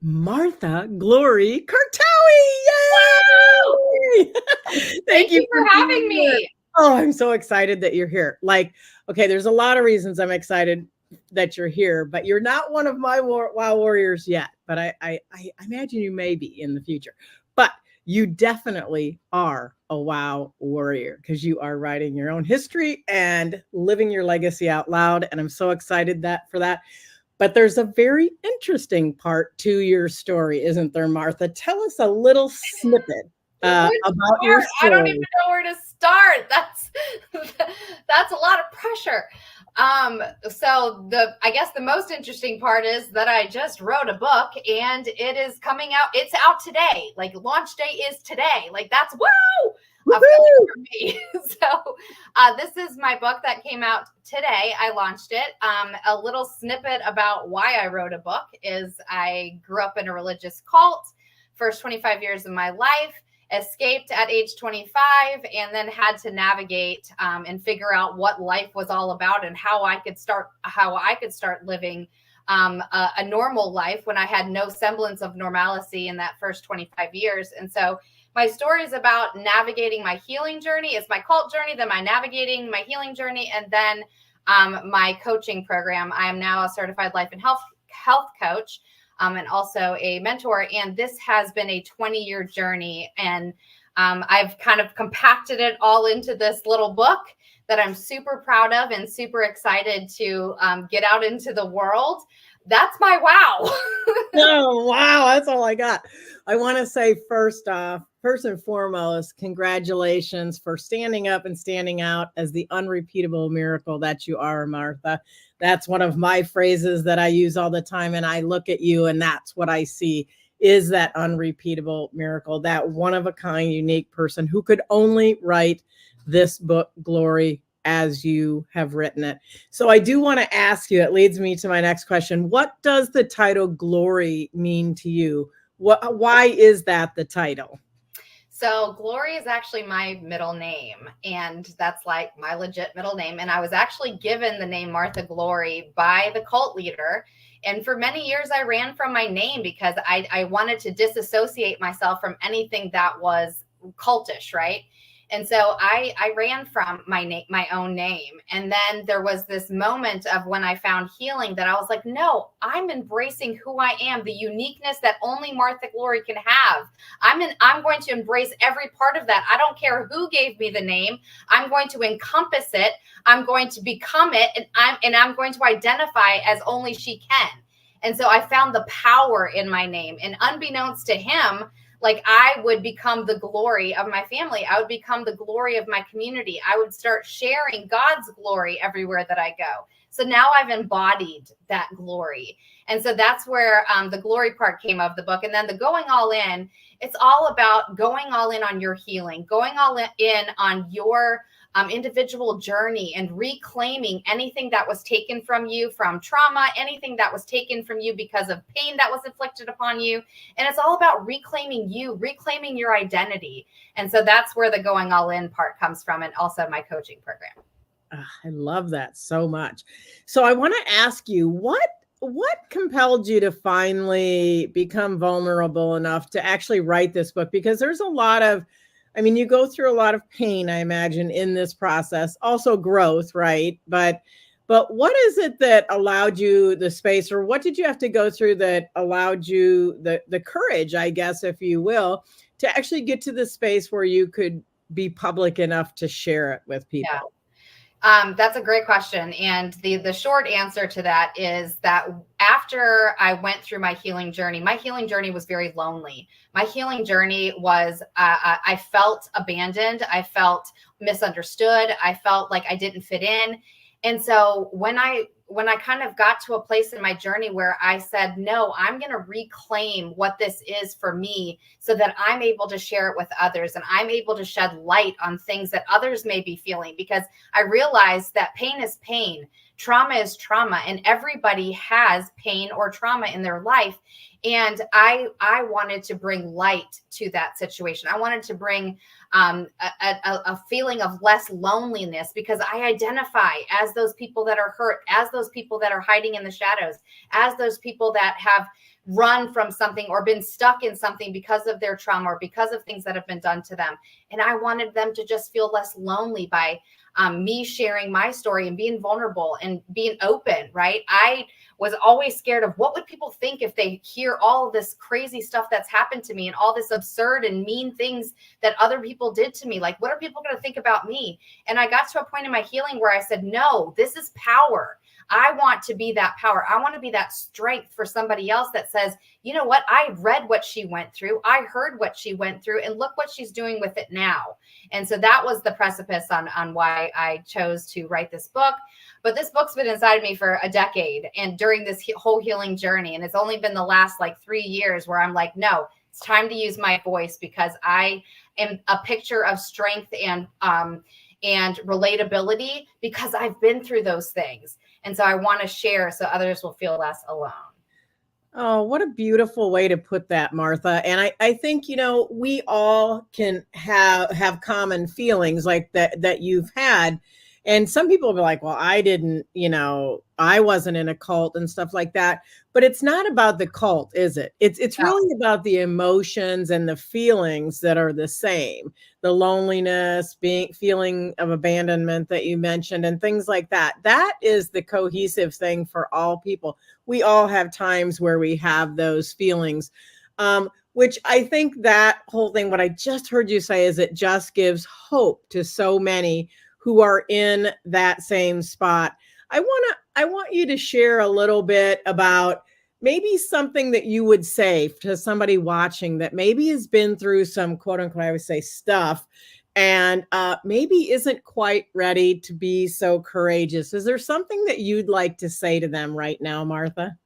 Martha Glory Kartaoui. Wow! Yay! Thank you for having being here. me. Oh, I'm so excited that you're here. Okay, there's a lot of reasons I'm excited that you're here, but you're not one of my wow warriors yet. But I imagine you may be in the future. But you definitely are a wow warrior because you are writing your own history and living your legacy out loud. And I'm so excited for that. But there's a very interesting part to your story, isn't there, Martha? Tell us a little snippet Which about your part? I don't even story. know where to start. That's a lot of pressure. I guess the most interesting part is that I just wrote a book and it is coming out. It's out today. Like launch day is today. Like that's wow. A feeling for me. This is my book that came out today. I launched it. A little snippet about why I wrote a book is I grew up in a religious cult, first 25 years of my life, escaped at age 25, and then had to navigate and figure out what life was all about and how I could start living a normal life when I had no semblance of normalcy in that first 25 years. And so my story is about navigating my healing journey. It's my cult journey, then my navigating my healing journey, and then my coaching program. I am now a certified life and health coach, and also a mentor. And this has been a 20-year journey. And I've kind of compacted it all into this little book that I'm super proud of and super excited to get out into the world. That's my wow. Oh, wow. That's all I got. I want to say first and foremost, congratulations for standing up and standing out as the unrepeatable miracle that you are, Martha. That's one of my phrases that I use all the time. And I look at you and that's what I see is that unrepeatable miracle, that one of a kind, unique person who could only write this book, Glory, as you have written it. So I do want to ask you, it leads me to my next question. What does the title Glory mean to you? Why is that the title? So Glory is actually my middle name, and that's like my legit middle name. And I was actually given the name Martha Glory by the cult leader. And for many years, I ran from my name because I wanted to disassociate myself from anything that was cultish, right? And so I ran from my own name. And then there was this moment of when I found healing that I was like, no, I'm embracing who I am, the uniqueness that only Martha Glory can have. I'm going to embrace every part of that. I don't care who gave me the name. I'm going to encompass it. I'm going to become it. And I'm going to identify as only she can. And so I found the power in my name. And unbeknownst to him, like I would become the glory of my family. I would become the glory of my community. I would start sharing God's glory everywhere that I go. So now I've embodied that glory. And so that's where the glory part came of the book. And then the going all in, it's all about going all in on your healing, going all in on your individual journey and reclaiming anything that was taken from you from trauma, anything that was taken from you because of pain that was inflicted upon you. And it's all about reclaiming you, reclaiming your identity. And so that's where the going all in part comes from, and also my coaching program. I love that so much. So I want to ask you, what compelled you to finally become vulnerable enough to actually write this book? Because there's a lot of, I mean, you go through a lot of pain, I imagine, in this process, also growth, right? But what is it that allowed you the space, or what did you have to go through that allowed you the courage, I guess, if you will, to actually get to the space where you could be public enough to share it with people? Yeah. That's a great question. And the short answer to that is that after I went through my healing journey was very lonely. My healing journey was, I felt abandoned. I felt misunderstood. I felt like I didn't fit in. And so when I kind of got to a place in my journey where I said, no, I'm going to reclaim what this is for me so that I'm able to share it with others and I'm able to shed light on things that others may be feeling, because I realized that pain is pain. Trauma is trauma, and everybody has pain or trauma in their life. And I wanted to bring light to that situation. I wanted to bring a feeling of less loneliness, because I identify as those people that are hurt, as those people that are hiding in the shadows, as those people that have run from something or been stuck in something because of their trauma or because of things that have been done to them. And I wanted them to just feel less lonely by me sharing my story and being vulnerable and being open, right? I was always scared of what would people think if they hear all this crazy stuff that's happened to me and all this absurd and mean things that other people did to me. Like, what are people going to think about me? And I got to a point in my healing where I said, no, this is power. I want to be that power. I want to be that strength for somebody else that says, you know what? I read what she went through. I heard what she went through, and look what she's doing with it now. And so that was the precipice on why I chose to write this book. But this book's been inside of me for a decade and during this whole healing journey. And it's only been the last like 3 years where I'm like, no, it's time to use my voice, because I am a picture of strength and relatability, because I've been through those things. And so I want to share so others will feel less alone. Oh, what a beautiful way to put that, Martha. And I think, we all can have common feelings like that you've had. And some people will be like, well, I didn't, I wasn't in a cult and stuff like that. But it's not about the cult, is it? It's No. really about the emotions and the feelings that are the same. The loneliness, feeling of abandonment that you mentioned, and things like that. That is the cohesive thing for all people. We all have times where we have those feelings, which I think that whole thing, what I just heard you say, is it just gives hope to so many who are in that same spot. I want you to share a little bit about maybe something that you would say to somebody watching that maybe has been through some, quote unquote, I would say, stuff, and maybe isn't quite ready to be so courageous. Is there something that you'd like to say to them right now, Martha?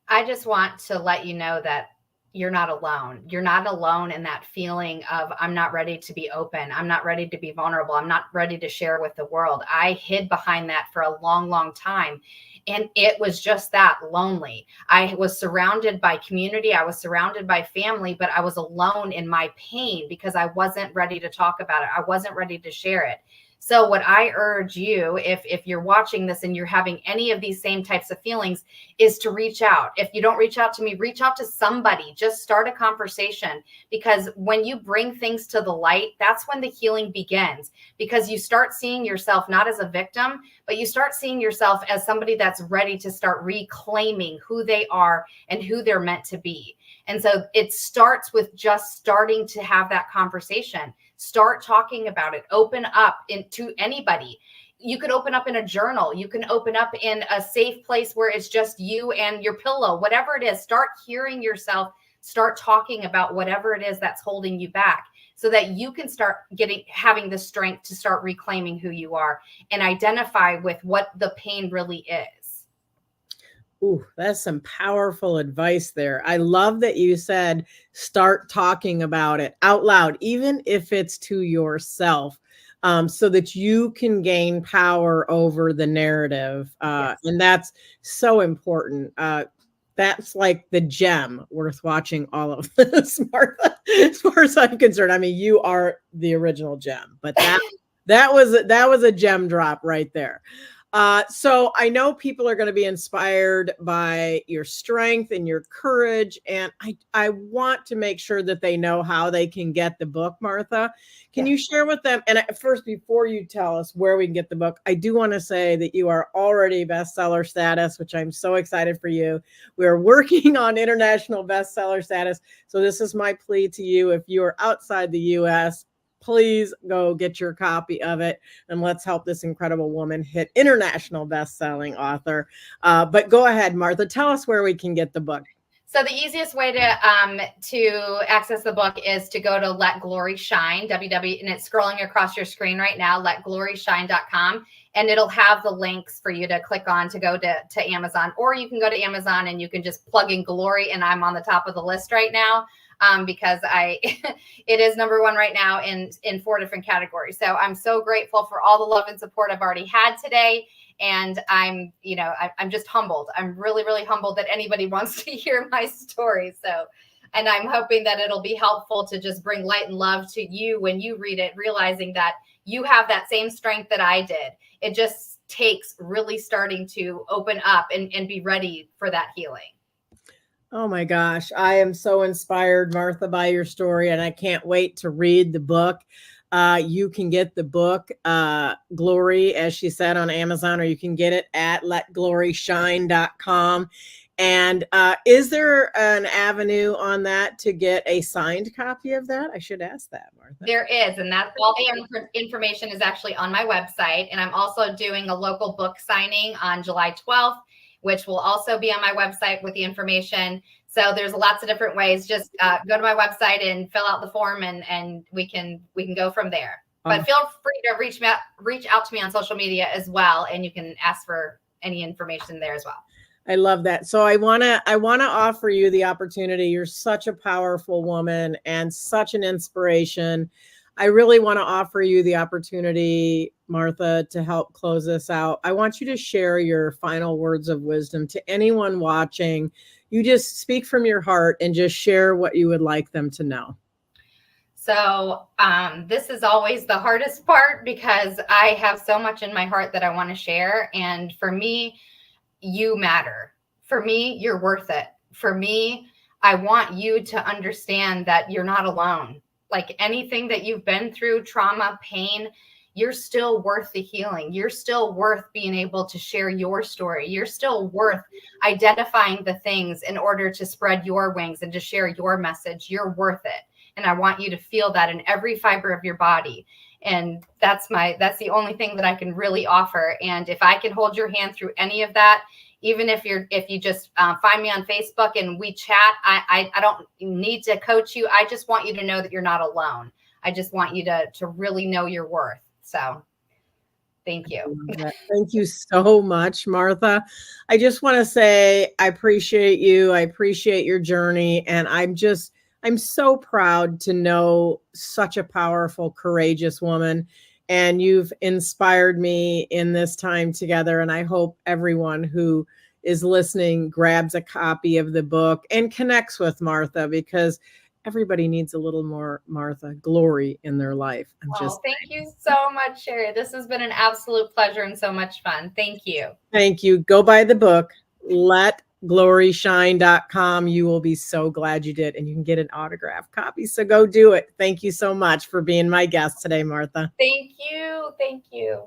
I just want to let you know that you're not alone. You're not alone in that feeling of, I'm not ready to be open. I'm not ready to be vulnerable. I'm not ready to share with the world. I hid behind that for a long, long time. And it was just that, lonely. I was surrounded by community. I was surrounded by family, but I was alone in my pain because I wasn't ready to talk about it. I wasn't ready to share it. So what I urge you, if you're watching this and you're having any of these same types of feelings, is to reach out. If you don't reach out to me, reach out to somebody. Just start a conversation, because when you bring things to the light, that's when the healing begins, because you start seeing yourself not as a victim, but you start seeing yourself as somebody that's ready to start reclaiming who they are and who they're meant to be. And so it starts with just starting to have that conversation. Start talking about it. Open up to anybody. You could open up in a journal. You can open up in a safe place where it's just you and your pillow, whatever it is. Start hearing yourself. Start talking about whatever it is that's holding you back, so that you can start having the strength to start reclaiming who you are and identify with what the pain really is. Ooh, that's some powerful advice there. I love that you said start talking about it out loud, even if it's to yourself, so that you can gain power over the narrative. Yes. And that's so important. That's like the gem worth watching all of this, Martha. As far as I'm concerned, I mean, you are the original gem, but that was a gem drop right there. So I know people are going to be inspired by your strength and your courage. And I want to make sure that they know how they can get the book, Martha. Can you share with them? And first, before you tell us where we can get the book, I do want to say that you are already bestseller status, which I'm so excited for you. We're working on international bestseller status. So this is my plea to you. If you are outside the US, please go get your copy of it, and let's help this incredible woman hit international best-selling author. But go ahead, Martha. Tell us where we can get the book. So the easiest way to access the book is to go to Let Glory Shine, and it's scrolling across your screen right now, letgloryshine.com, and it'll have the links for you to click on to go to Amazon, or you can go to Amazon and you can just plug in Glory, and I'm on the top of the list right now. Because it is number one right now in 4 different categories. So I'm so grateful for all the love and support I've already had today. And I'm just humbled. I'm really, really humbled that anybody wants to hear my story. So, and I'm hoping that it'll be helpful to just bring light and love to you when you read it, realizing that you have that same strength that I did. It just takes really starting to open up and be ready for that healing. Oh my gosh. I am so inspired, Martha, by your story, and I can't wait to read the book. You can get the book, Glory, as she said, on Amazon, or you can get it at letgloryshine.com. And is there an avenue on that to get a signed copy of that? I should ask that, Martha. There is, and that's all the information is actually on my website. And I'm also doing a local book signing on July 12th, which will also be on my website with the information. So there's lots of different ways. Just go to my website and fill out the form, and we can go from there. But feel free to reach out to me on social media as well, and you can ask for any information there as well. I love that. So I want to offer you the opportunity. You're such a powerful woman and such an inspiration. I really want to offer you the opportunity, Martha, to help close this out. I want you to share your final words of wisdom to anyone watching. You just speak from your heart and just share what you would like them to know. So this is always the hardest part, because I have so much in my heart that I want to share. And for me, you matter. For me, you're worth it. For me, I want you to understand that you're not alone. Like anything that you've been through, trauma, pain, you're still worth the healing. You're still worth being able to share your story. You're still worth identifying the things in order to spread your wings and to share your message. You're worth it. And I want you to feel that in every fiber of your body. And that's the only thing that I can really offer. And if I can hold your hand through any of that, even if you just find me on Facebook and we chat, I don't need to coach you. I just want you to know that you're not alone. I just want you to really know your worth. So thank you. Thank you so much, Martha. I just want to say I appreciate you. I appreciate your journey. And I'm so proud to know such a powerful, courageous woman. And you've inspired me in this time together. And I hope everyone who is listening grabs a copy of the book and connects with Martha, because everybody needs a little more Martha Glory in their life. Thank you so much, Sherry. This has been an absolute pleasure and so much fun. Thank you. Thank you. Go buy the book. LetGloryShine.com. You will be so glad you did, and you can get an autographed copy. So go do it. Thank you so much for being my guest today, Martha. Thank you. Thank you.